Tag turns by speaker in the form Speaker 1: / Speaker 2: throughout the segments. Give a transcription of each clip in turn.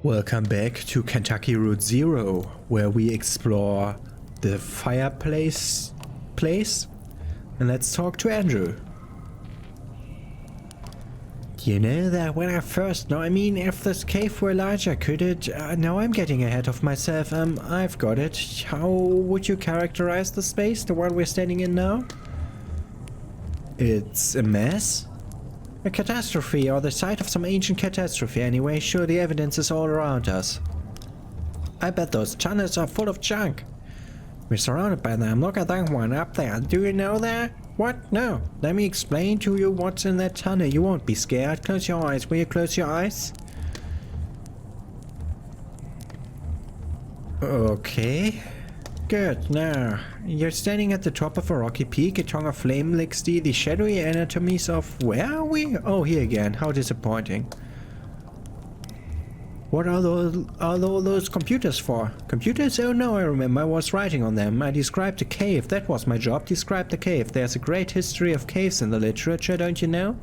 Speaker 1: Welcome back to Kentucky Route Zero, where we explore the fireplace place. And let's talk to Andrew. You know that when I first if this cave were larger, could it... now I'm getting ahead of myself. I've got it. How would you characterize the space, the one we're standing in now? It's a mess? A catastrophe, or the site of some ancient catastrophe anyway. Sure, the evidence is all around us. I bet those tunnels are full of junk. We're surrounded by them. Look at that one up there. Do you know that? What? No. Let me explain to you what's in that tunnel. You won't be scared. Close your eyes. Will you close your eyes? Okay. Good. Now, you're standing at the top of a rocky peak. A tongue of flame licks the shadowy anatomies of... Where are we? Oh, here again. How disappointing. What are those computers for? Computers? Oh no, I remember. I was writing on them. I described a cave. That was my job. Describe the cave. There's a great history of caves in the literature, don't you know?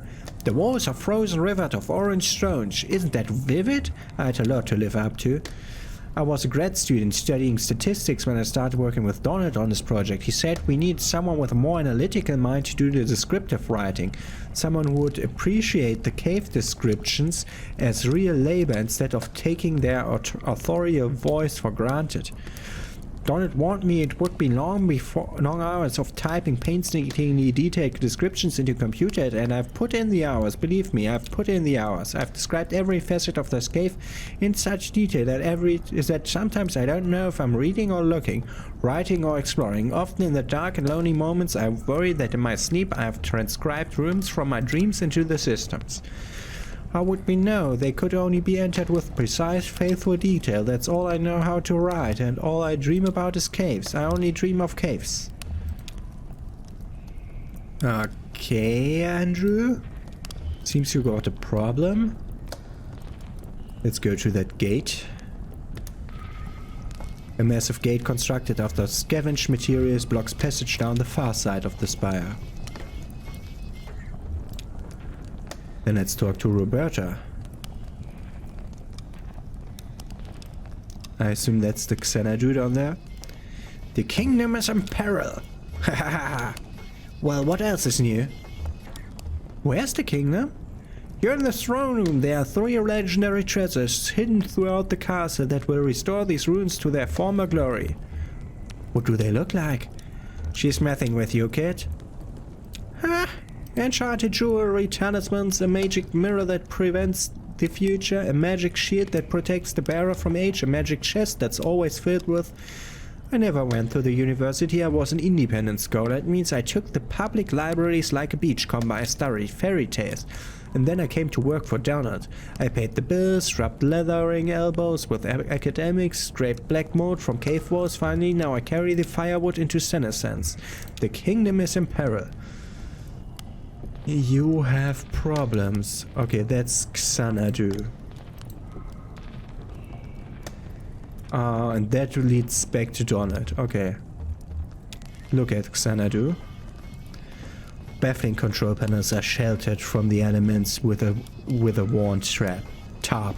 Speaker 1: The walls are frozen rivet of orange stones. Isn't that vivid? I had a lot to live up to. I was a grad student studying statistics when I started working with Donald on this project. He said we need someone with a more analytical mind to do the descriptive writing. Someone who would appreciate the cave descriptions as real labor instead of taking their authorial voice for granted. Donald warned me it would be long hours of typing painstakingly detailed descriptions into a computer, and I've put in the hours. Believe me, I've put in the hours. I've described every facet of this cave in such detail that sometimes I don't know if I'm reading or looking, writing or exploring. Often in the dark and lonely moments I worry that in my sleep I have transcribed rooms from my dreams into the systems. How would we know? They could only be entered with precise, faithful detail. That's all I know how to write, and all I dream about is caves. I only dream of caves. Okay, Andrew. Seems you got a problem. Let's go to that gate. A massive gate constructed of the scavenged materials blocks passage down the far side of the spire. Then let's talk to Roberta. I assume that's the Xanadu down there. The kingdom is in peril. Ha ha ha. Well, what else is new? Where's the kingdom? You're in the throne room. There are 3 legendary treasures hidden throughout the castle that will restore these ruins to their former glory. What do they look like? She's messing with you, kid. Ha! Enchanted jewelry, talismans, a magic mirror that prevents the future, a magic shield that protects the bearer from age, a magic chest that's always filled with... I never went to the university. I was an independent scholar. It means I took the public libraries like a beachcomber. I studied fairy tales. And then I came to work for Donald. I paid the bills, rubbed leathering elbows with academics, scraped black mold from cave walls. Finally, now I carry the firewood into Senescence. The kingdom is in peril. You have problems. Okay, that's Xanadu. And that leads back to Donald. Okay. Look at Xanadu. Baffling control panels are sheltered from the elements with a worn tarp.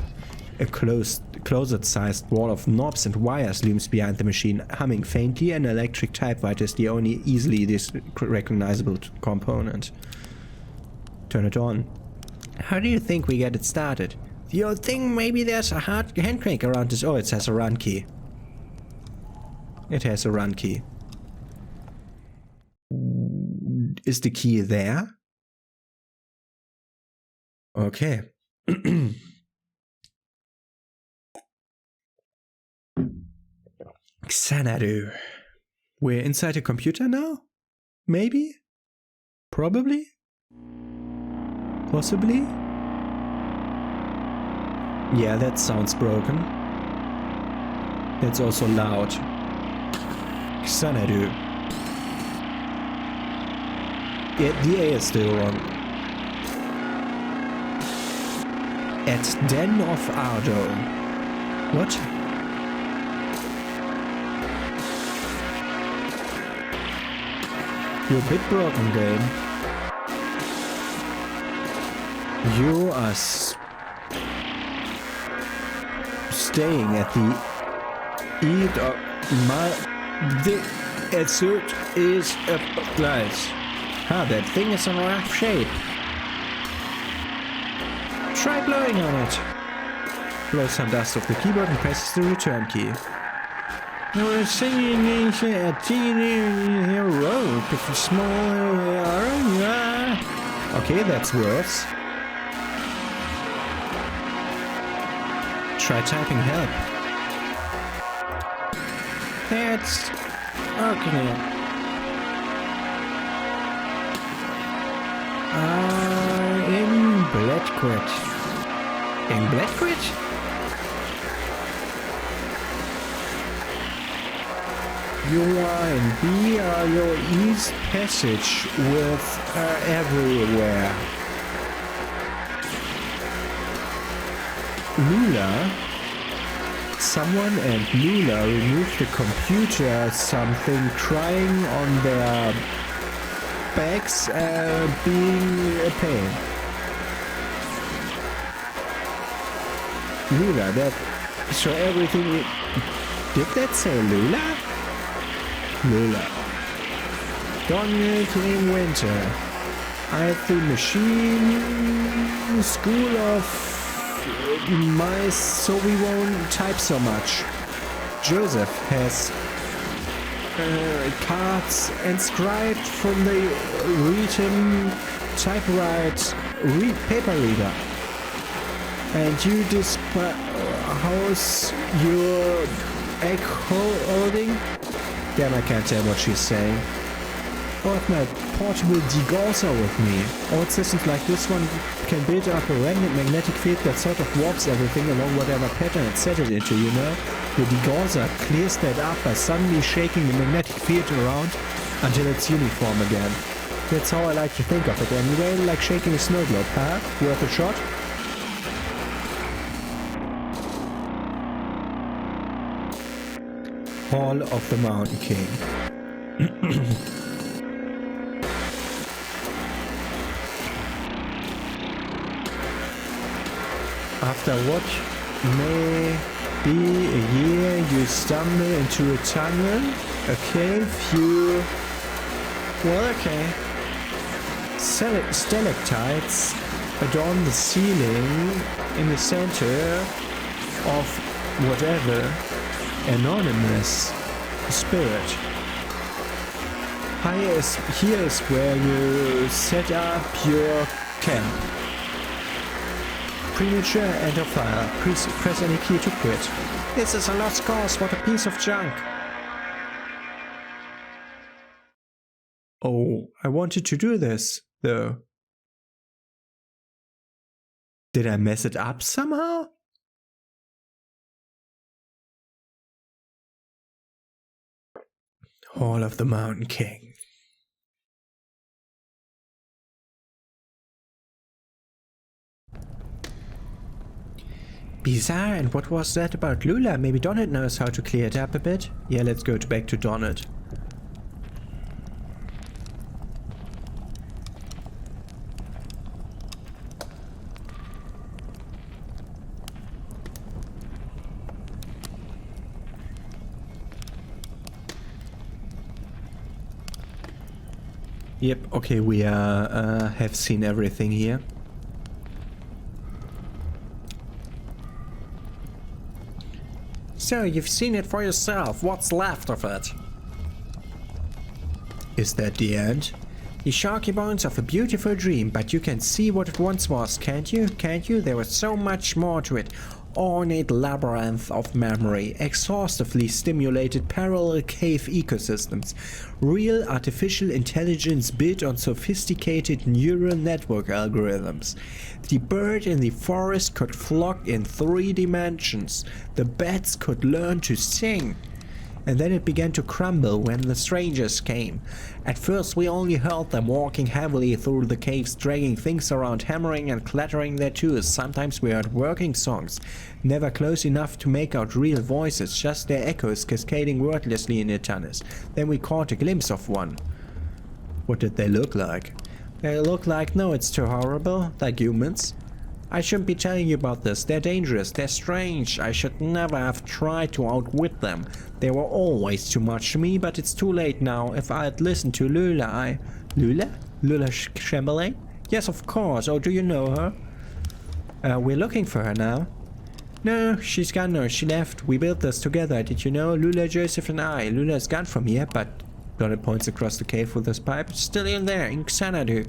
Speaker 1: A closet-sized wall of knobs and wires looms behind the machine, humming faintly. An electric typewriter is the only easily recognizable component. Turn it on. How do you think we get it started? The old thing, maybe there's a hard handcrank around this. Oh, it has a run key. It has a run key. Is the key there? Okay. Xanadu. We're inside a computer now? Maybe? Probably? Possibly? Yeah, that sounds broken. That's also loud. Xanadu. Yeah, the A is still wrong. At Den of Ardo. What? You're a bit broken, game. You are staying at the end of my... The exert is a place. Ah, that thing is in rough shape. Try blowing on it. Blow some dust off the keyboard and presses the return key. I was singing a teeny rope with a small... Okay, that's worse. Try typing help. That's... okay. In Bloodquit. In Bloodquit? You are in B are your East Passage with everywhere. Lula. Someone and Lula removed the computer, something crying on their backs, being a pain. Lula, that... so everything... Did that say Lula? Lula. Donald in winter. I the machine school of mice so we won't type so much. Joseph has cards inscribed from the written typewrite paper reader. And you house your egg holding? Damn, I can't tell what she's saying. Oh, I've my portable degausser with me. Old systems like this one can build up a random magnetic field that sort of warps everything along whatever pattern it set it into, you know? The degausser clears that up by suddenly shaking the magnetic field around until it's uniform again. That's how I like to think of it anyway, like shaking a snow globe, huh? Worth a shot? Hall of the Mountain King. After what may be a year, you stumble into a tunnel, a cave, you... Well, okay. Stalactites adorn the ceiling in the center of whatever. Anonymous spirit. Here is where you set up your camp. Premature enter file. Press any key to quit. This is a lost cause. What a piece of junk. Oh, I wanted to do this, though. Did I mess it up somehow? Hall of the Mountain King. Bizarre, and what was that about Lula? Maybe Donald knows how to clear it up a bit? Yeah, let's go back to Donald. Yep, okay, we have seen everything here. So, you've seen it for yourself. What's left of it? Is that the end? The sharky bones of a beautiful dream, but you can see what it once was, can't you? Can't you? There was so much more to it. Ornate labyrinth of memory, exhaustively stimulated parallel cave ecosystems, real artificial intelligence built on sophisticated neural network algorithms. The bird in the forest could flock in 3 dimensions, the bats could learn to sing. And then it began to crumble when the strangers came. At first we only heard them walking heavily through the caves, dragging things around, hammering and clattering their tools. Sometimes we heard working songs, never close enough to make out real voices, just their echoes cascading wordlessly in the tunnels. Then we caught a glimpse of one. What did they look like? They look like, no, it's too horrible, like humans. I shouldn't be telling you about this. They're dangerous, they're strange. I should never have tried to outwit them. They were always too much to me, but it's too late now. If I had listened to Lula, Lula? Lula Chamberlain? Yes, of course. Oh, do you know her? We're looking for her now. No, she's gone now. She left. We built this together. Did you know? Lula, Joseph and I. Lula's gone from here, but... Donald points across the cave with his pipe. It's still in there, in Xanadu.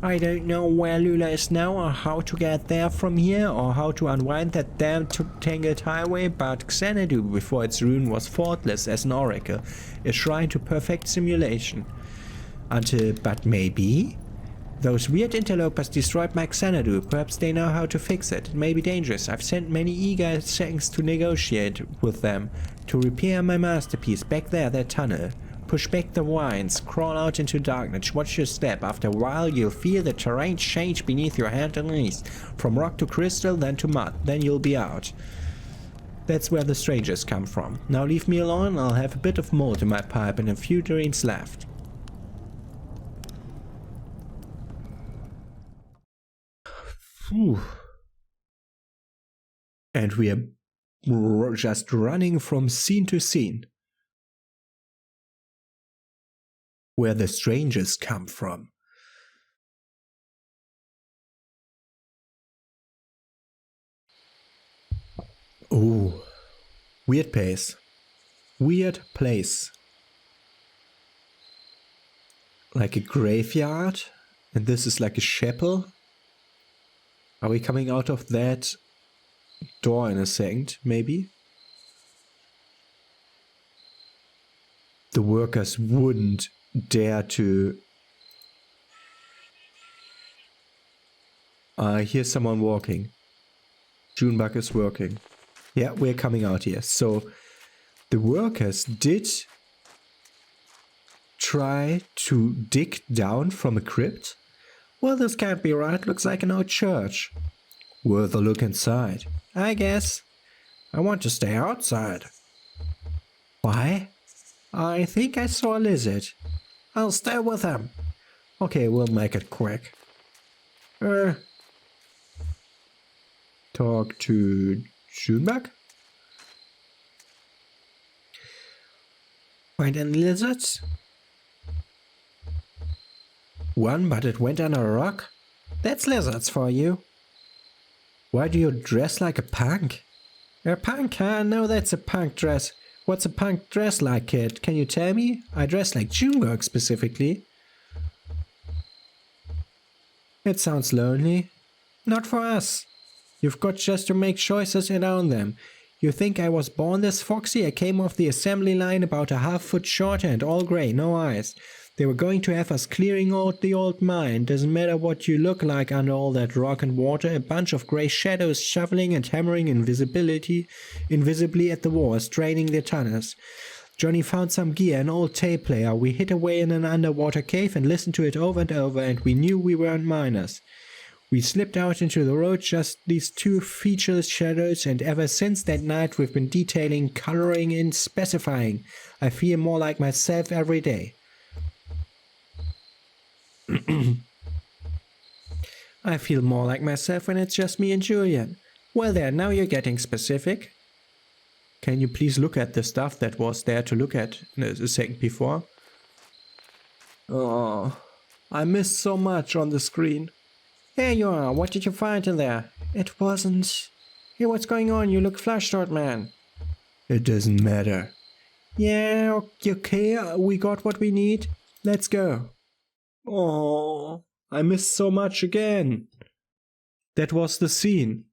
Speaker 1: I don't know where Lula is now, or how to get there from here, or how to unwind that damn tangled highway, but Xanadu, before its ruin, was faultless as an oracle, a shrine to perfect simulation. But maybe? Those weird interlopers destroyed my Xanadu. Perhaps they know how to fix it. It may be dangerous. I've sent many eager things to negotiate with them, to repair my masterpiece. Back there, that tunnel. Push back the vines, crawl out into darkness, watch your step. After a while you'll feel the terrain change beneath your hand and knees. From rock to crystal, then to mud. Then you'll be out. That's where the strangers come from. Now leave me alone, I'll have a bit of mold in my pipe and a few drinks left. Whew. And we are just running from scene to scene. Where the strangers come from. Oh, weird pace. Weird place. Like a graveyard, and this is like a chapel. Are we coming out of that door in a second, maybe? The workers wouldn't dare to... I hear someone walking. Junebug is working. Yeah, we're coming out here. So the workers did try to dig down from a crypt. Well, this can't be right. Looks like an old church. Worth a look inside, I guess. I want to stay outside. Why? I think I saw a lizard. I'll stay with him. Okay, we'll make it quick. Talk to Junebug? Find any lizards? One, but it went under a rock? That's lizards for you. Why do you dress like a punk? A punk, huh? No, that's a punk dress. What's a punk dress like, kid? Can you tell me? I dress like Junebug specifically. It sounds lonely. Not for us. You've got just to make choices and own them. You think I was born this foxy? I came off the assembly line about a half-foot shorter and all grey, no eyes. They were going to have us clearing out the old mine. Doesn't matter what you look like under all that rock and water. A bunch of grey shadows shoveling and hammering invisibly at the walls, draining the tunnels. Johnny found some gear, an old tape player. We hid away in an underwater cave and listened to it over and over, and we knew we weren't miners. We slipped out into the road, just these two featureless shadows, and ever since that night we've been detailing, coloring and specifying. I feel more like myself every day. I feel more like myself when it's just me and Julian. Well there, now you're getting specific. Can you please look at the stuff that was there to look at a second before? Oh, I missed so much on the screen. There you are, what did you find in there? It wasn't... Hey, what's going on? You look flushed, old man. It doesn't matter. Yeah, okay, we got what we need. Let's go. Oh, I missed so much again. That was the scene.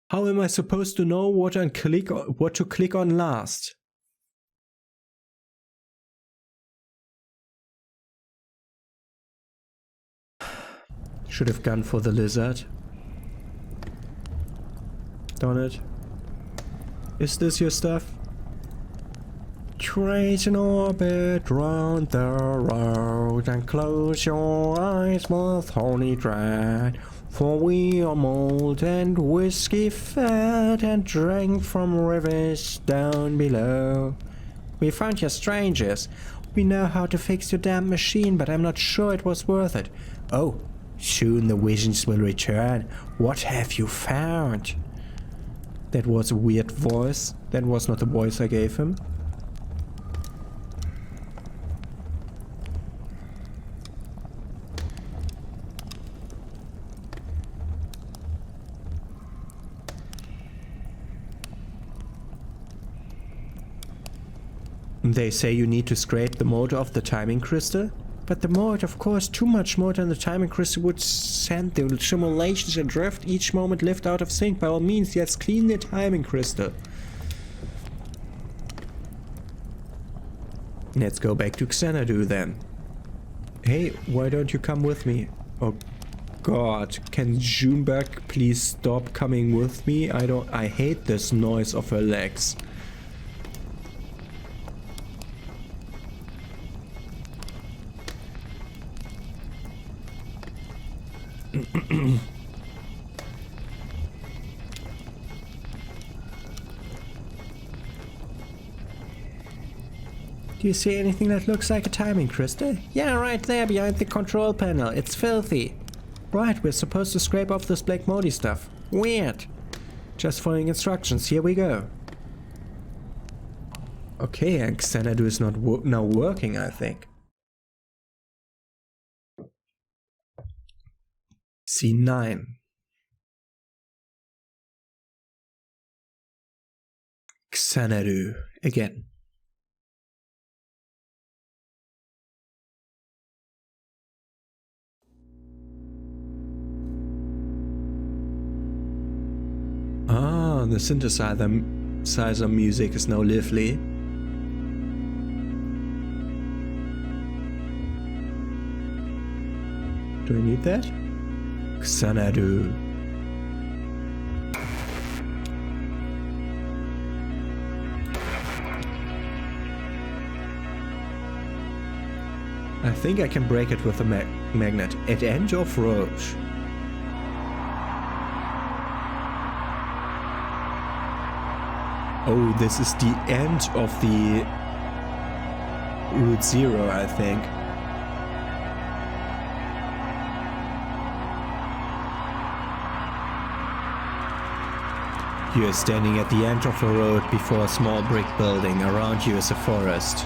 Speaker 1: How am I supposed to know what to click on last? Should have gone for the lizard. Darn it. Is this your stuff? Trace an orbit round the road and close your eyes with holy dread. For we are mold and whiskey fed and drank from rivers down below. We found your strangers. We know how to fix your damn machine, but I'm not sure it was worth it. Oh, Soon the visions will return. What have you found? That was a weird voice. That was not the voice I gave him. They say you need to scrape the motor of the timing crystal, but the motor, of course, too much more than the timing crystal would send the simulations adrift, each moment lived out of sync. By all means, let's clean the timing crystal. Let's go back to Xanadu then. Hey, why don't you come with me? Oh god, can Junebug please stop coming with me? I hate this noise of her legs. Do you see anything that looks like a timing crystal? Yeah, right there behind the control panel. It's filthy. Right, we're supposed to scrape off this black moldy stuff. Weird. Just following instructions. Here we go. Okay, and Xanadu is not now working, I think. C9. Xanadu again. Ah, the synthesizer music is now lively. Do I need that? Xanadu. I think I can break it with a magnet at end of road. Oh, this is the end of the Route 0, I think. You are standing at the end of a road before a small brick building. Around you is a forest.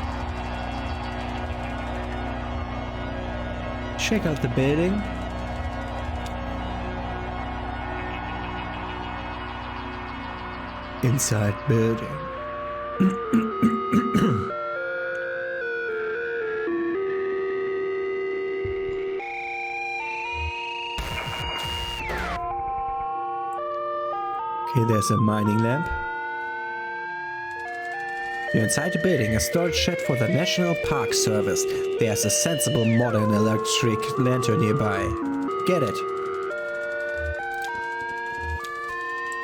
Speaker 1: Check out the building. Inside building. Okay, there's a mining lamp. You're inside the building, a storage shed for the National Park Service. There's a sensible modern electric lantern nearby. Get it.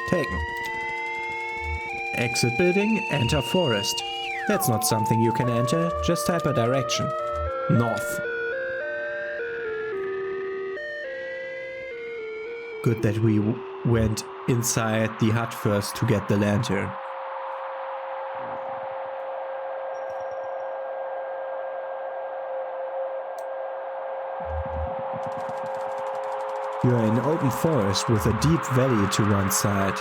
Speaker 1: Taken. Exit building, enter forest. That's not something you can enter, just type a direction. North. Good that we went inside the hut first to get the lantern. You are in open forest with a deep valley to one side.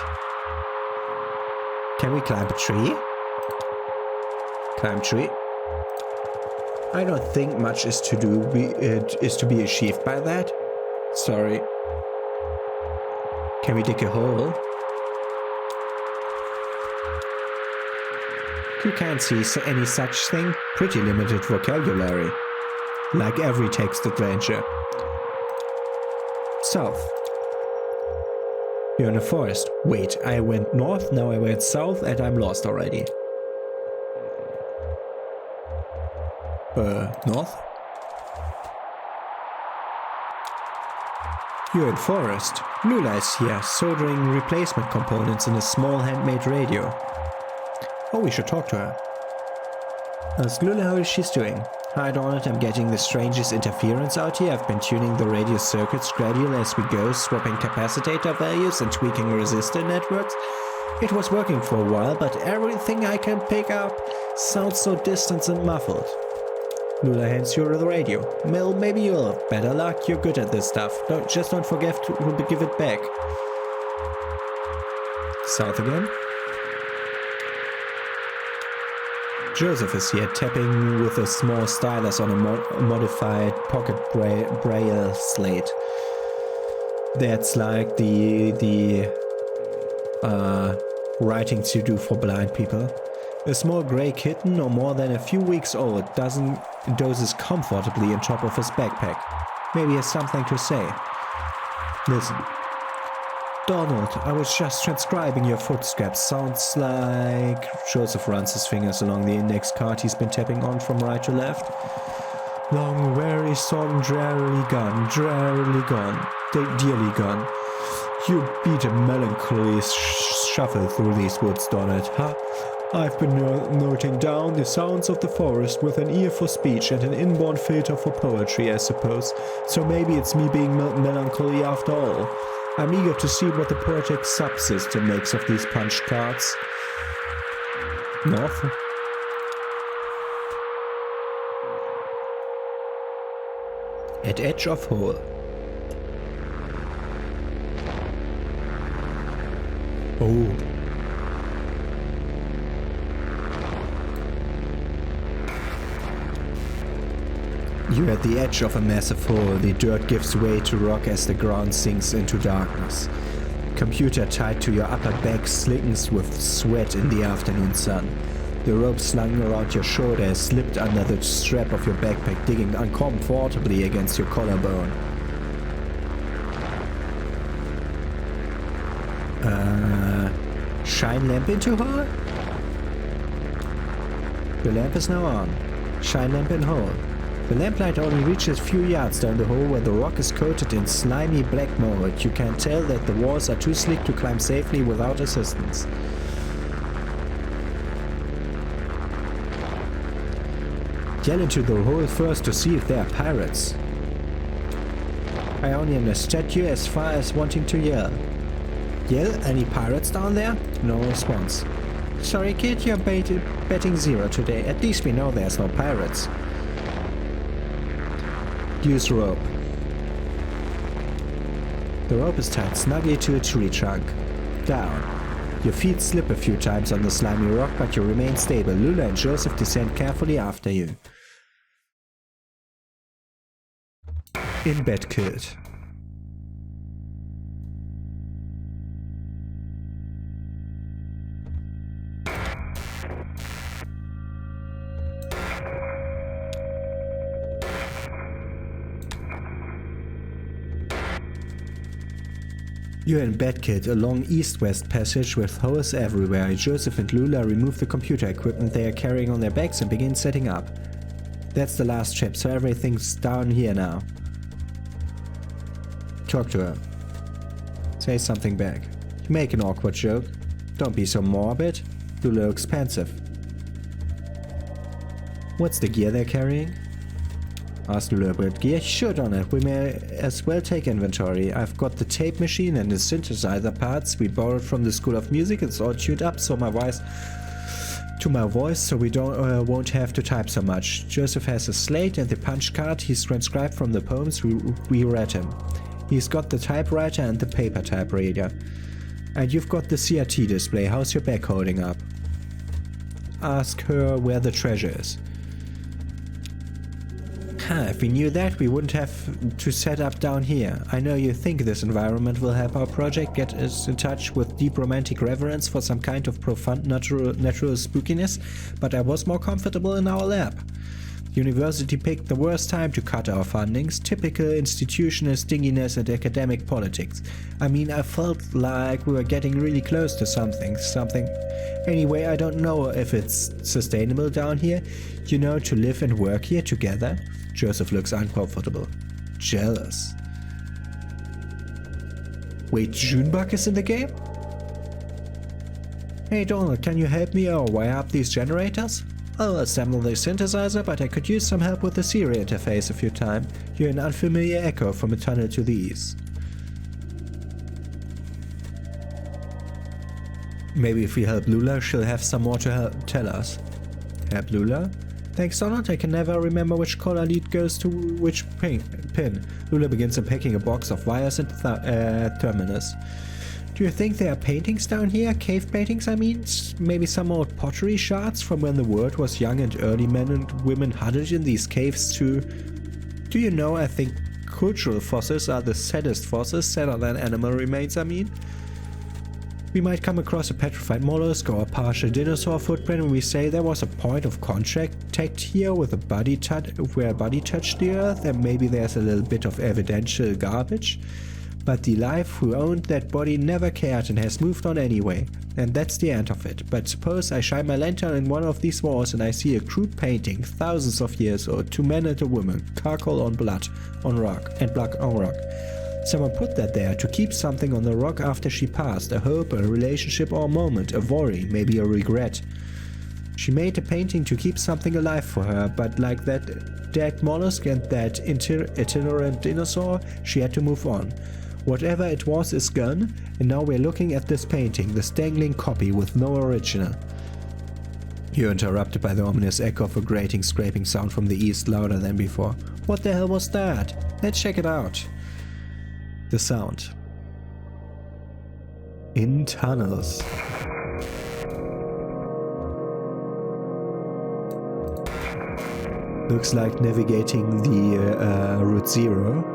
Speaker 1: Can we climb a tree? Climb tree. I don't think much is to do. Is to be achieved by that. Sorry. Can we dig a hole? You can't see any such thing. Pretty limited vocabulary. Like every text adventure. South. You're in a forest. Wait, I went north, now I went south, and I'm lost already. North? You're in forest. Lula is here, soldering replacement components in a small handmade radio. Oh, we should talk to her. Ask Lula how she's doing. Hi Donald, I'm getting the strangest interference out here. I've been tuning the radio circuits gradually as we go, swapping capacitor values and tweaking resistor networks. It was working for a while, but everything I can pick up sounds so distant and muffled. Lula hands you the radio. Well, maybe you'll have better luck. You're good at this stuff. Don't forget to give it back. South again. Joseph is here, tapping with a small stylus on a modified pocket braille slate. That's like the writing to do for blind people. A small grey kitten, no more than a few weeks old, dozes comfortably on top of his backpack. Maybe he has something to say. Listen. Donald, I was just transcribing your footsteps. Sounds like... Joseph runs his fingers along the index card he's been tapping on from right to left. Long, weary song, drearily gone, dearly gone. You beat a melancholy shuffle through these woods, Donald, huh? I've been noting down the sounds of the forest with an ear for speech and an inborn filter for poetry, I suppose. So maybe it's me being melancholy after all. I'm eager to see what the poetic subsystem makes of these punch cards. North. At edge of hole. Oh. You're at the edge of a massive hole. The dirt gives way to rock as the ground sinks into darkness. Computer tied to your upper back slickens with sweat in the afternoon sun. The rope slung around your shoulder has slipped under the strap of your backpack, digging uncomfortably against your collarbone. Shine lamp into hole? The lamp is now on. Shine lamp in hole. The lamplight only reaches a few yards down the hole where the rock is coated in slimy black mold. You can tell that the walls are too slick to climb safely without assistance. Yell into the hole first to see if there are pirates. I only understood you as far as wanting to yell. Yell, any pirates down there? No response. Sorry kid, you're betting zero today. At least we know there's no pirates. Use rope. The rope is tied snugly to a tree trunk. Down. Your feet slip a few times on the slimy rock, but you remain stable. Lula and Joseph descend carefully after you. In bed, kid. You're in bed, kid, a long east-west passage with holes everywhere. Joseph and Lula remove the computer equipment they are carrying on their backs and begin setting up. That's the last chip, so everything's down here now. Talk to her. Say something back. You make an awkward joke. Don't be so morbid. Lula looks pensive. What's the gear they're carrying? Asked Lula about gear. Sure, Donald. We may as well take inventory. I've got the tape machine and the synthesizer parts we borrowed from the School of Music. It's all tuned up so my voice so we won't have to type so much. Joseph has a slate and the punch card he's transcribed from the poems we read him. He's got the typewriter and the paper typewriter. And you've got the CRT display. How's your back holding up? Ask her where the treasure is. If we knew that, we wouldn't have to set up down here. I know you think this environment will help our project get us in touch with deep romantic reverence for some kind of profound natural spookiness, but I was more comfortable in our lab. University picked the worst time to cut our fundings, typical institutional stinginess and academic politics. I mean, I felt like we were getting really close to something. Anyway, I don't know if it's sustainable down here, you know, to live and work here together. Joseph looks uncomfortable. Jealous. Wait, Junebug is in the game? Hey Donald, can you help me wire up these generators? I'll assemble the synthesizer, but I could use some help with the serial interface a few times. You're an unfamiliar echo from a tunnel to the east. Maybe if we help Lula, she'll have some more to tell us. Help Lula? Thanks, Donald. I can never remember which color lead goes to which pin. Lula begins unpacking a box of wires and terminus. Do you think there are paintings down here? Cave paintings, I mean? Maybe some old pottery shards from when the world was young and early men and women huddled in these caves too? Do you know, I think cultural fossils are the saddest fossils, sadder than animal remains, I mean? We might come across a petrified mollusk or a partial dinosaur footprint and we say there was a point of contact here with a body where a body touched the earth, and maybe there's a little bit of evidential garbage. But the life who owned that body never cared and has moved on anyway. And that's the end of it. But suppose I shine my lantern in one of these walls and I see a crude painting, thousands of years old, 2 men and a woman, charcoal on blood, on rock, and blood on rock. Someone put that there to keep something on the rock after she passed, a hope, a relationship or a moment, a worry, maybe a regret. She made a painting to keep something alive for her, but like that dead mollusk and that itinerant dinosaur, she had to move on. Whatever it was is gone, and now we're looking at this painting, this dangling copy with no original. You're interrupted by the ominous echo of a grating, scraping sound from the east, louder than before. What the hell was that? Let's check it out. The sound. In tunnels. Looks like navigating the Route Zero.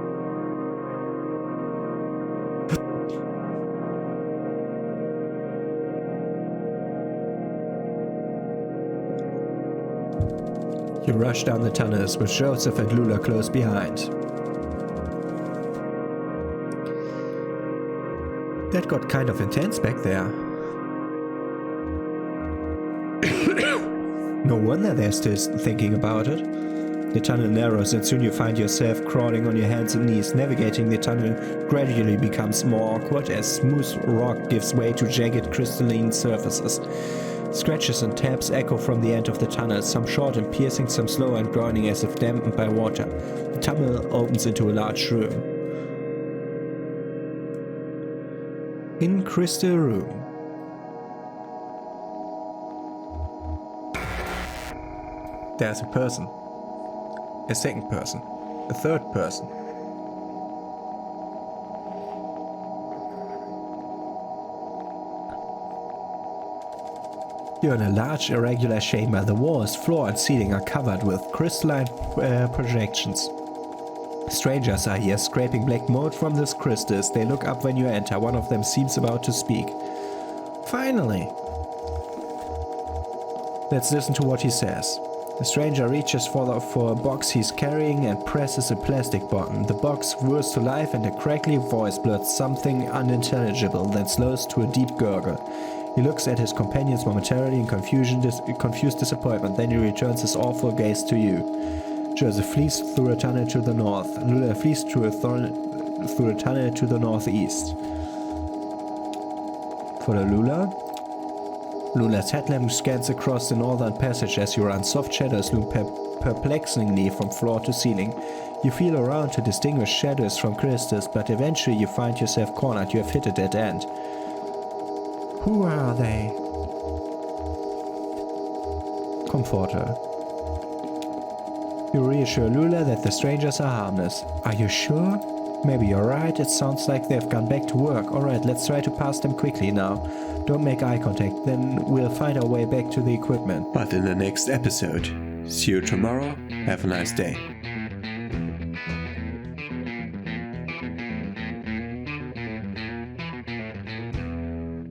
Speaker 1: You rush down the tunnels with Joseph and Lula close behind. That got kind of intense back there. No wonder they're still thinking about it. The tunnel narrows and soon you find yourself crawling on your hands and knees. Navigating the tunnel gradually becomes more awkward as smooth rock gives way to jagged crystalline surfaces. Scratches and taps echo from the end of the tunnel, some short and piercing, some slow and groaning as if dampened by water. The tunnel opens into a large room. In Crystal Room. There's a person. A second person. A third person. You're in a large irregular chamber. The walls, floor and ceiling are covered with crystalline projections. Strangers are here, scraping black mold from these crystals. They look up when you enter. One of them seems about to speak. Finally! Let's listen to what he says. The stranger reaches for a box he's carrying and presses a plastic button. The box whirs to life and a crackly voice blurts something unintelligible, then slows to a deep gurgle. He looks at his companions momentarily in confused disappointment, then he returns his awful gaze to you. Joseph flees through a tunnel to the north. Lula flees through a tunnel to the northeast. Follow Lula. Lula's headlamp scans across the northern passage as you run. Soft shadows loom perplexingly from floor to ceiling. You feel around to distinguish shadows from crystals, but eventually you find yourself cornered. You have hit a dead end. Who are they? Comforter. You reassure Lula that the strangers are harmless. Are you sure? Maybe you're right, it sounds like they've gone back to work. Alright, let's try to pass them quickly now. Don't make eye contact, then we'll find our way back to the equipment. But in the next episode. See you tomorrow, have a nice day.